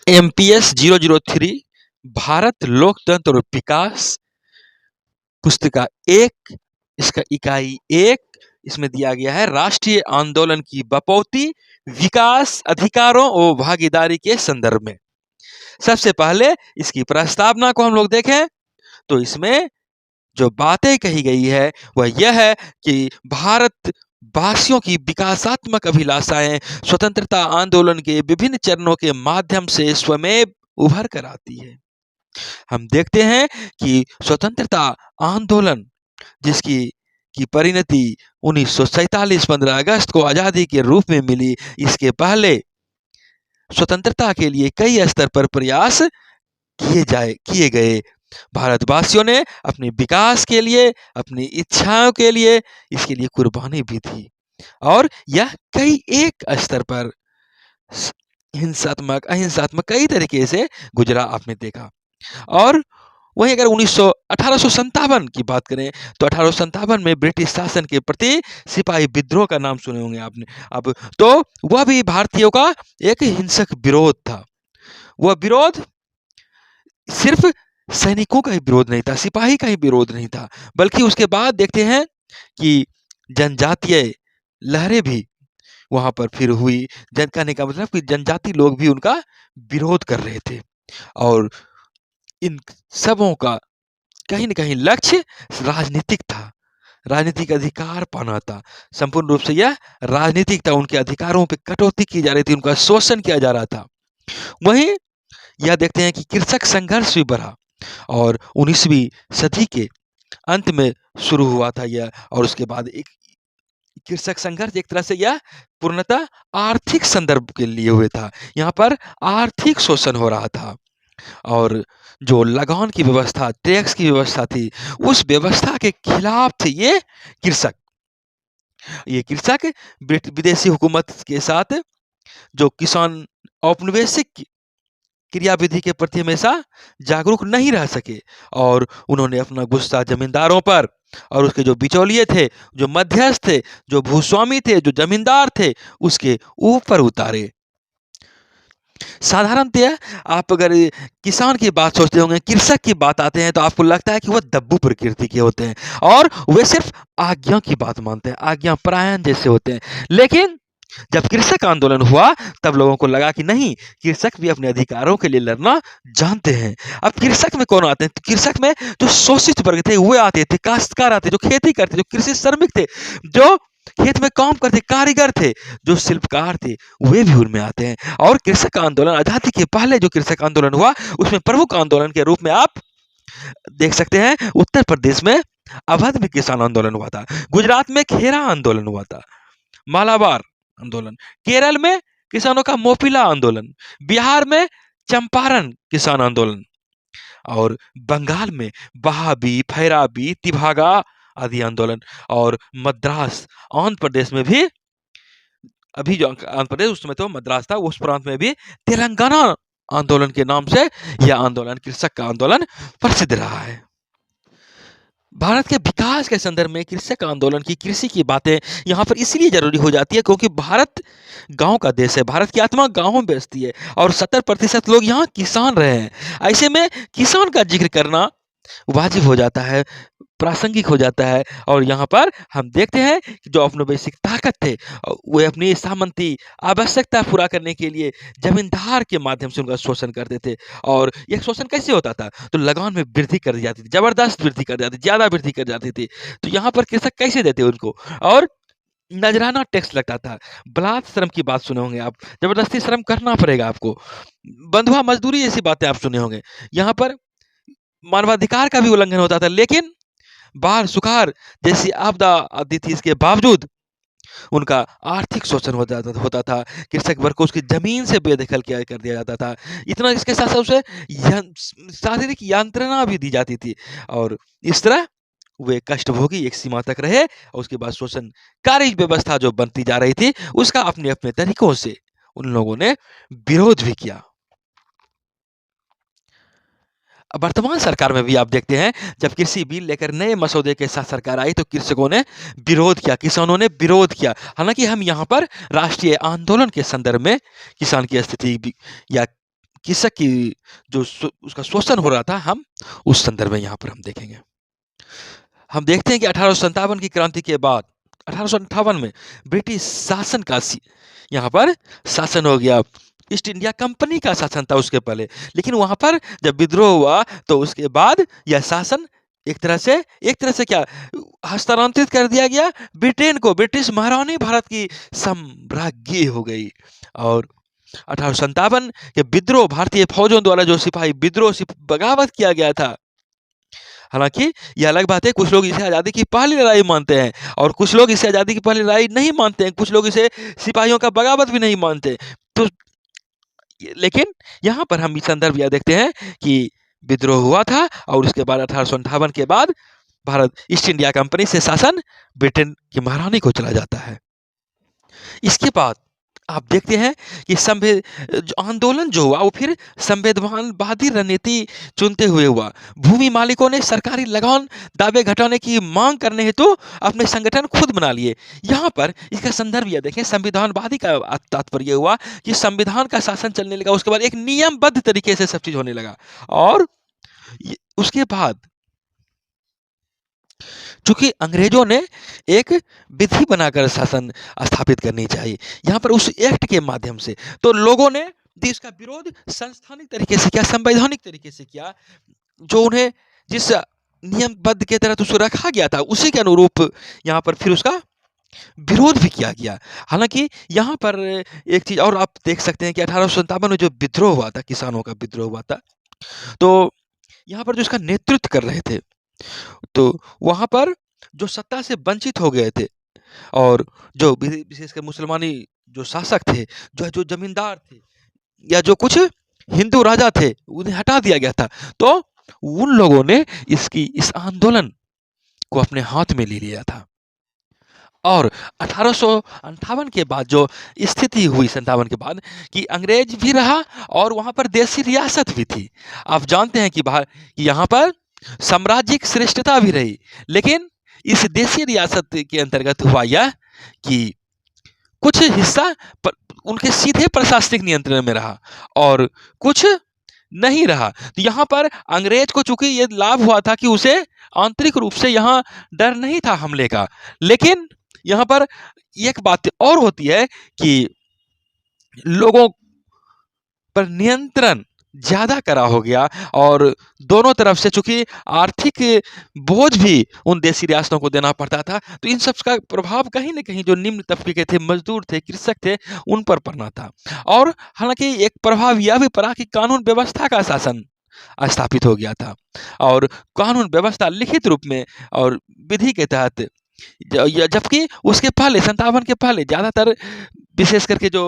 MPS 003 Bharat लोकतंत्र और विकास पुस्तिका 1, इसका इकाई 1, इसमें दिया गया है राष्ट्रीय आंदोलन की बपौती विकास अधिकारों और भागीदारी के संदर्भ में। सबसे पहले इसकी प्रस्तावना को हम लोग देखें तो इसमें जो बातें कही गई है वह यह है कि भारत वासियों की विकासात्मक अभिलाषाएं स्वतंत्रता आंदोलन के विभिन्न चरणों के माध्यम से स्वयं उभर कर आती है। हम देखते हैं कि स्वतंत्रता आंदोलन जिसकी की परिणति 1947 15 अगस्त को आजादी के रूप में मिली, इसके पहले स्वतंत्रता के लिए कई स्तर पर प्रयास किए गए। भारतवासियों ने अपने विकास के लिए, अपनी इच्छाओं के लिए, इसके लिए कुर्बानी भी दी और यह कई एक स्तर पर हिंसात्मक अहिंसात्मक कई तरीके से गुजरा, आपने देखा। और वहीं अगर 1857 की बात करें तो 1857 में ब्रिटिश शासन के प्रति सिपाही विद्रोह का नाम सुने होंगे आपने। अब तो वह भी भारतीयों का एक हिंसक विरोध था। वह विरोध सिर्फ सैनिकों का ही विरोध नहीं था, सिपाही का ही विरोध नहीं था, बल्कि उसके बाद देखते हैं कि जनजातीय लहरें भी वहां पर फिर हुई। जन कहने का मतलब कि जनजाति लोग भी उनका विरोध कर रहे थे और इन सबों का कहीं न कहीं लक्ष्य राजनीतिक था, राजनीतिक अधिकार पाना था। संपूर्ण रूप से यह राजनीतिक था, उनके अधिकारों पे कटौती की जा रही थी, उनका शोषण किया जा रहा था। वहीं यह देखते हैं कि कृषक संघर्ष भी बढ़ा और 19वीं सदी के अंत में शुरू हुआ था यह, और उसके बाद एक कृषक संघर्ष एक तरह से यह पूर्णतः आर्थिक संदर्भ के लिए हुए था। यहाँ पर आर्थिक शोषण हो रहा था और जो लगान की व्यवस्था, टैक्स की व्यवस्था थी, उस व्यवस्था के खिलाफ थे ये कृषक। ये कृषक विदेशी हुकूमत के साथ जो किसान औपनिवेशिक क्रियाविधि के प्रति हमेशा जागरूक नहीं रह सके और उन्होंने अपना गुस्सा जमींदारों पर और उसके जो बिचौलिए थे, जो मध्यस्थ थे, जो भूस्वामी थे, जो जमींदार थे, उसके ऊपर उतारे। साधारणतः आप अगर किसान की बात सोचते होंगे, कृषक की बात आते हैं तो आपको लगता है कि वह दब्बू प्रकृति के होते हैं और वे सिर्फ आज्ञा की बात मानते हैं, आज्ञा परायण जैसे होते हैं। लेकिन जब कृषक आंदोलन हुआ तब लोगों को लगा कि नहीं, कृषक भी अपने अधिकारों के लिए लड़ना जानते हैं। अब कृषक में कौन आते हैं? तो कृषक में जो शोषित वर्ग थे वे आते थे, काश्तकार आते, जो खेती करते, जो कृषि श्रमिक थे, जो खेत में काम करते, कारीगर थे, जो शिल्पकार थे, वे भी उनमें आते हैं। और कृषक आंदोलन आजादी के पहले जो कृषक आंदोलन हुआ उसमें प्रमुख आंदोलन के रूप में आप देख सकते हैं उत्तर प्रदेश में अवध में किसान आंदोलन हुआ था, गुजरात में खेरा आंदोलन हुआ था, मालाबार आंदोलन, केरल में किसानों का मोपिला आंदोलन, बिहार में चंपारण किसान आंदोलन और बंगाल में बहाबी, भैराबी, तिभागा आदि आंदोलन और मद्रास आंध्र प्रदेश में भी, अभी जो आंध्र प्रदेश उस समय तो मद्रास था, उस प्रांत में भी तेलंगाना आंदोलन के नाम से यह आंदोलन, कृषक का आंदोलन प्रसिद्ध रहा है। भारत के विकास के संदर्भ में कृषक आंदोलन की, कृषि की बातें यहाँ पर इसलिए जरूरी हो जाती है क्योंकि भारत गांव का देश है, भारत की आत्मा गांवों में बसती है और 70% लोग यहाँ किसान रहे हैं। ऐसे में किसान का जिक्र करना वाजिब हो जाता है, प्रासंगिक हो जाता है और यहाँ पर हम देखते हैं कि जो औपनिवेशिक ताकत थे वे अपनी सामंती आवश्यकता पूरा करने के लिए जमींदार के माध्यम से उनका शोषण करते थे। और यह शोषण कैसे होता था? तो लगान में वृद्धि कर दी जाती थी, जबरदस्त वृद्धि कर जाती, ज्यादा वृद्धि कर जाती थी। तो यहाँ पर कृषक कैसे देते उनको? और नजराना टैक्स लगता था, बलात् श्रम की बात सुने होंगे आप, जबरदस्ती श्रम करना पड़ेगा आपको, बंधुआ मजदूरी जैसी बातें आप सुने होंगे। यहाँ पर मानवाधिकार का भी उल्लंघन होता था, लेकिन बाढ़ सुखाड़ जैसी आपदा आती थी, इसके बावजूद उनका आर्थिक शोषण होता था, कृषक वर्ग को उसकी जमीन से बेदखल किया कर दिया जाता था। इतना इसके साथ साथ उसे शारीरिक यांत्रणा भी दी जाती थी और इस तरह वे कष्टभोगी एक सीमा तक रहे और उसके बाद शोषणकारी व्यवस्था जो बनती जा रही थी उसका अपने अपने तरीकों से उन लोगों ने विरोध भी किया। वर्तमान सरकार में भी आप देखते हैं जब कृषि बिल लेकर नए मसौदे के साथ सरकार आई तो कृषकों ने विरोध किया, किसानों ने विरोध किया। हालांकि हम यहाँ पर राष्ट्रीय आंदोलन के संदर्भ में किसान की स्थिति या कृषक की जो उसका शोषण हो रहा था, हम उस संदर्भ में यहाँ पर हम देखेंगे। हम देखते हैं कि 1857 की क्रांति के बाद 1858 में ब्रिटिश शासन का यहाँ पर शासन हो गया। ईस्ट इंडिया कंपनी का शासन था उसके पहले, लेकिन वहाँ पर जब विद्रोह हुआ तो उसके बाद यह शासन एक तरह से क्या हस्तांतरित कर दिया गया ब्रिटेन को। ब्रिटिश महारानी भारत की साम्राज्ञी हो गई। और 1857 के विद्रोह, भारतीय फौजों द्वारा जो सिपाही विद्रोह बगावत किया गया था, हालांकि यह अलग बात है, कुछ लोग इसे आज़ादी की पहली लड़ाई मानते हैं और कुछ लोग इसे आज़ादी की पहली लड़ाई नहीं मानते हैं, कुछ लोग इसे सिपाहियों का बगावत भी नहीं मानते। तो लेकिन यहाँ पर हम इस संदर्भ यह देखते हैं कि विद्रोह हुआ था और उसके बाद 1858 के बाद भारत ईस्ट इंडिया कंपनी से शासन ब्रिटेन की महारानी को चला जाता है। इसके बाद आप देखते हैं कि आंदोलन जो हुआ वो फिर संविधानवादी रणनीति चुनते हुए हुआ। भूमि मालिकों ने सरकारी लगान दावे घटाने की मांग करने हेतु अपने संगठन खुद बना लिए। यहाँ पर इसका संदर्भ यह देखें, संविधानवादी का तात्पर्य हुआ कि संविधान का शासन चलने लगा, उसके बाद एक नियमबद्ध तरीके से सब चीज होने लगा। और उसके बाद चूंकि अंग्रेजों ने एक विधि बनाकर शासन स्थापित करनी चाहिए, यहाँ पर उस एक्ट के माध्यम से तो लोगों ने इसका विरोध संस्थानिक तरीके से किया, संवैधानिक तरीके से किया। जो उन्हें जिस नियमबद्ध के तहत उसको रखा गया था उसी के अनुरूप यहाँ पर फिर उसका विरोध भी किया गया। हालांकि यहाँ पर एक चीज और आप देख सकते हैं कि 1857 में जो विद्रोह हुआ था, किसानों का विद्रोह हुआ था, तो यहाँ पर जो इसका नेतृत्व कर रहे थे, तो वहाँ पर जो सत्ता से वंचित हो गए थे और जो विशेषकर मुसलमानी जो शासक थे, जो जमींदार थे या जो कुछ हिंदू राजा थे, उन्हें हटा दिया गया था। तो उन लोगों ने इस आंदोलन को अपने हाथ में ले लिया था। और 1858 के बाद जो स्थिति हुई 57 के बाद कि अंग्रेज भी रहा और वहाँ पर देसी रियासत भी थी। आप जानते हैं कि यहाँ पर साम्राज्यिक श्रेष्ठता भी रही, लेकिन इस देसी रियासत के अंतर्गत हुआ यह कि कुछ हिस्सा उनके सीधे प्रशासनिक नियंत्रण में रहा और कुछ नहीं रहा। तो यहाँ पर अंग्रेज को चूंकि ये लाभ हुआ था कि उसे आंतरिक रूप से यहाँ डर नहीं था हमले का, लेकिन यहाँ पर एक बात और होती है कि लोगों पर नियंत्रण ज्यादा करा हो गया और दोनों तरफ से चूंकि आर्थिक बोझ भी उन देसी रियासतों को देना पड़ता था, तो इन सब का प्रभाव कहीं न कहीं जो निम्न तबके के थे, मजदूर थे, कृषक थे, उन पर पड़ना था। और हालांकि एक प्रभाव यह भी पड़ा कि कानून व्यवस्था का शासन स्थापित हो गया था और कानून व्यवस्था लिखित रूप में और विधि के तहत, जबकि उसके पहले 57 के पहले ज्यादातर विशेष करके जो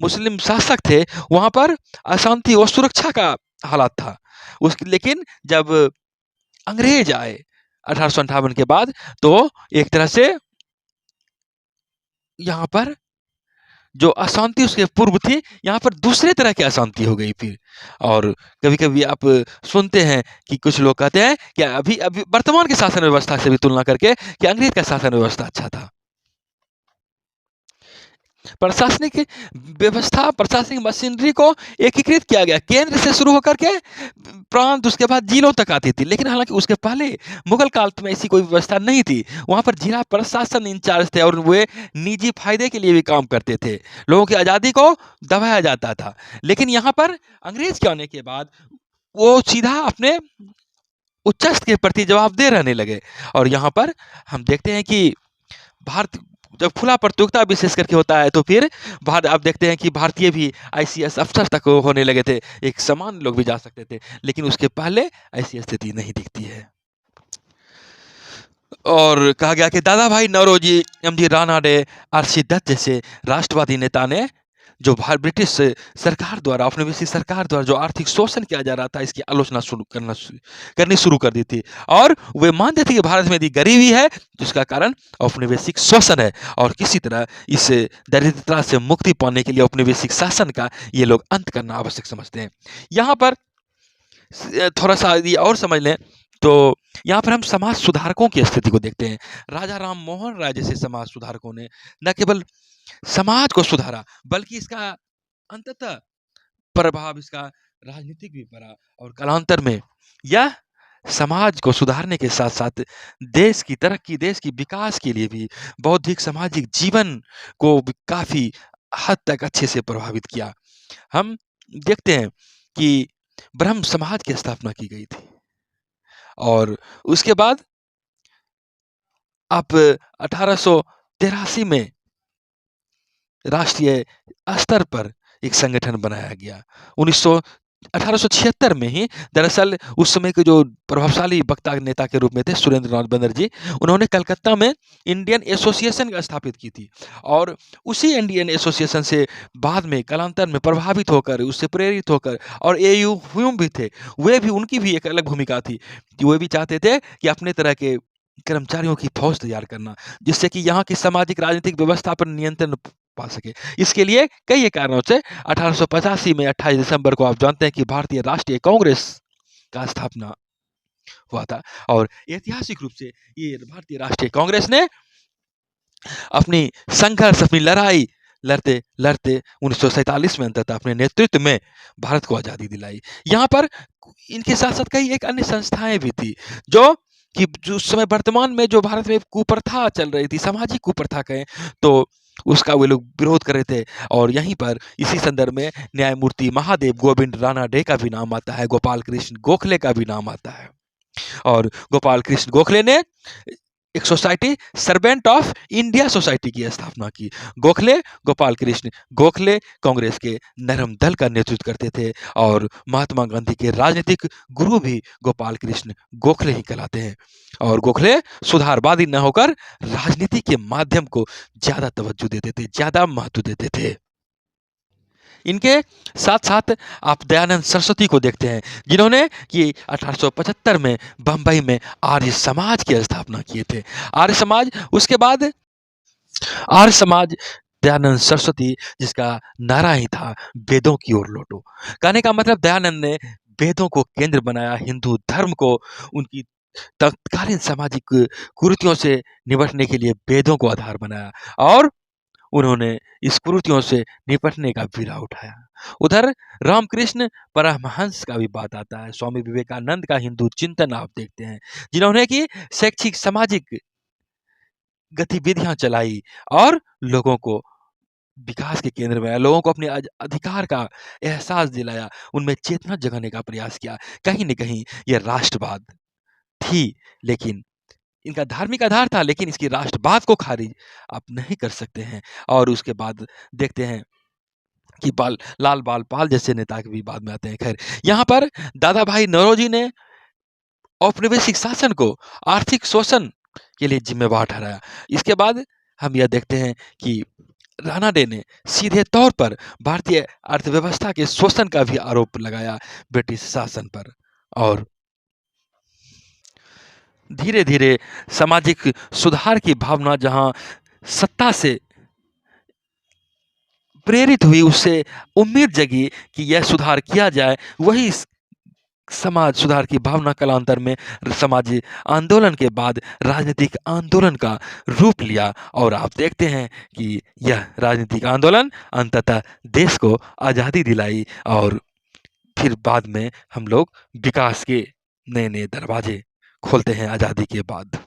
मुस्लिम शासक थे वहां पर अशांति और सुरक्षा का हालात था। लेकिन जब अंग्रेज आए 1858 के बाद, तो एक तरह से यहाँ पर जो अशांति उसके पूर्व थी, यहाँ पर दूसरे तरह की अशांति हो गई फिर। और कभी-कभी आप सुनते हैं कि कुछ लोग कहते हैं कि अभी वर्तमान के शासन व्यवस्था से भी तुलना करके कि अंग्रेज का शासन व्यवस्था अच्छा था। प्रशासनिक व्यवस्था, प्रशासनिक मशीनरी को एकीकृत किया गया, केंद्र से शुरू होकर के प्रांत, उसके बाद जिलों तक आती थी। लेकिन हालांकि उसके पहले मुगल काल में ऐसी कोई व्यवस्था नहीं थी। वहां पर जिला प्रशासन इंचार्ज थे और वे निजी फायदे के लिए भी काम करते थे, लोगों की आज़ादी को दबाया जाता था। लेकिन यहाँ पर अंग्रेज के आने के बाद वो सीधा अपने उच्चस्थ के प्रति जवाबदेह रहने लगे। और यहाँ पर हम देखते हैं कि भारत जब खुला प्रतियोगिता विशेष करके होता है, तो फिर भारत आप देखते हैं कि भारतीय भी आईसीएस अफसर तक होने लगे थे, एक समान लोग भी जा सकते थे, लेकिन उसके पहले ऐसी स्थिति नहीं दिखती है। और कहा गया कि दादा भाई नौरोजी, एमजी रानाडे, आरसी दत्त जैसे राष्ट्रवादी नेता ने जो ब्रिटिश सरकार द्वारा, औपनिवेशिक सरकार द्वारा जो आर्थिक शोषण किया जा रहा था, इसकी आलोचना करनी शुरू कर दी थी। और वे मानते थे कि भारत में यदि गरीबी है जिसका कारण औपनिवेशिक शोषण है और किसी तरह इस दरिद्रता से मुक्ति पाने के लिए औपनिवेशिक शासन का ये लोग अंत करना आवश्यक समझते हैं। यहाँ पर थोड़ा सा यदि और समझ लें तो यहाँ पर हम समाज सुधारकों की स्थिति को देखते हैं। राजा राम मोहन राय जैसे समाज सुधारकों ने न केवल समाज को सुधारा, बल्कि इसका अंततः प्रभाव इसका राजनीतिक भी पड़ा और कालांतर में यह समाज को सुधारने के साथ-साथ देश की तरक्की, देश की विकास के लिए भी बौद्धिक, सामाजिक जीवन को भी काफ़ी हद तक अच्छे से प्रभावित किया। हम देखते हैं कि ब्रह्म समाज की स्थापना की गई थी और उसके बाद आप 1883 में राष्ट्रीय स्तर पर एक संगठन बनाया गया। 1876 में ही दरअसल उस समय के जो प्रभावशाली वक्ता नेता के रूप में थे सुरेंद्रनाथ बनर्जी, उन्होंने कलकत्ता में इंडियन एसोसिएशन स्थापित की थी और उसी इंडियन एसोसिएशन से बाद में कालांतर में प्रभावित होकर, उससे प्रेरित होकर और एयू ह्यूम भी थे, वे भी उनकी भी एक अलग भूमिका थी कि वे भी चाहते थे कि अपने तरह के कर्मचारियों की फौज तैयार करना, जिससे कि यहाँ की सामाजिक राजनीतिक व्यवस्था पर नियंत्रण पा सके। इसके लिए कई कारणों से 1885 में 28 दिसंबर को आप जानते हैं कि भारतीय राष्ट्रीय कांग्रेस का स्थापना हुआ था और ऐतिहासिक रूप से ये भारतीय राष्ट्रीय कांग्रेस ने अपनी संघर्ष, अपनी लड़ाई लड़ते 1947 में अंततः अपने नेतृत्व में भारत को आज़ादी दिलाई। यहाँ पर इनके साथ-साथ कई एक अन्य संस्थाएं भी थी जो उस समय वर्तमान में जो भारत में कुप्रथा चल रही थी, सामाजिक कुप्रथा कहें तो उसका वे लोग विरोध कर रहे थे और यहीं पर इसी संदर्भ में न्यायमूर्ति महादेव गोविंद रानाडे का भी नाम आता है, गोपाल कृष्ण गोखले का भी नाम आता है और गोपाल कृष्ण गोखले ने एक society servant of India society की स्थापना की। गोपाल कृष्ण गोखले कांग्रेस के नरम दल का नेतृत्व करते थे और महात्मा गांधी के राजनीतिक गुरु भी गोपाल कृष्ण गोखले ही कहलाते हैं और गोखले सुधारवादी न होकर राजनीति के माध्यम को ज्यादा तवज्जो देते थे, ज्यादा महत्व देते थे। इनके साथ-साथ आप दयानंद सरस्वती को देखते हैं, जिन्होंने कि 1875 में बंबई में आर्य समाज की स्थापना किए थे। आर्य समाज उसके बाद आर्य समाज दयानंद सरस्वती जिसका नारा ही था वेदों की ओर लौटो। कहने का मतलब दयानंद ने वेदों को केंद्र बनाया, हिंदू धर्म को उनकी तत्कालीन सामाजिक कुरीतियों से निपटने के लिए वेदों को आधार बनाया और उन्होंने इस कुरीतियों से निपटने का बीड़ा उठाया। उधर रामकृष्ण परमहंस का भी बात आता है, स्वामी विवेकानंद का हिंदू चिंतन आप देखते हैं, जिन्होंने की शैक्षिक सामाजिक गतिविधियां चलाई और लोगों को विकास के केंद्र में, लोगों को अपने अधिकार का एहसास दिलाया, उनमें चेतना जगाने का प्रयास किया। कहीं न कहीं यह राष्ट्रवाद थी, लेकिन इनका धार्मिक आधार था, लेकिन इसकी राष्ट्रवाद को खारिज आप नहीं कर सकते हैं। और उसके बाद देखते हैं कि लाल बाल पाल जैसे नेता भी बाद में आते हैं। खैर, यहाँ पर दादा भाई नौरोजी ने औपनिवेशिक शासन को आर्थिक शोषण के लिए जिम्मेवार ठहराया। इसके बाद हम यह देखते हैं कि रानाडे ने सीधे तौर पर भारतीय अर्थव्यवस्था के शोषण का भी आरोप लगाया ब्रिटिश शासन पर और धीरे-धीरे सामाजिक सुधार की भावना जहां सत्ता से प्रेरित हुई, उससे उम्मीद जगी कि यह सुधार किया जाए, वही समाज सुधार की भावना कालांतर में समाजी आंदोलन के बाद राजनीतिक आंदोलन का रूप लिया और आप देखते हैं कि यह राजनीतिक आंदोलन अंततः देश को आज़ादी दिलाई और फिर बाद में हम लोग विकास के नए-नए दरवाजे खोलते हैं आज़ादी के बाद।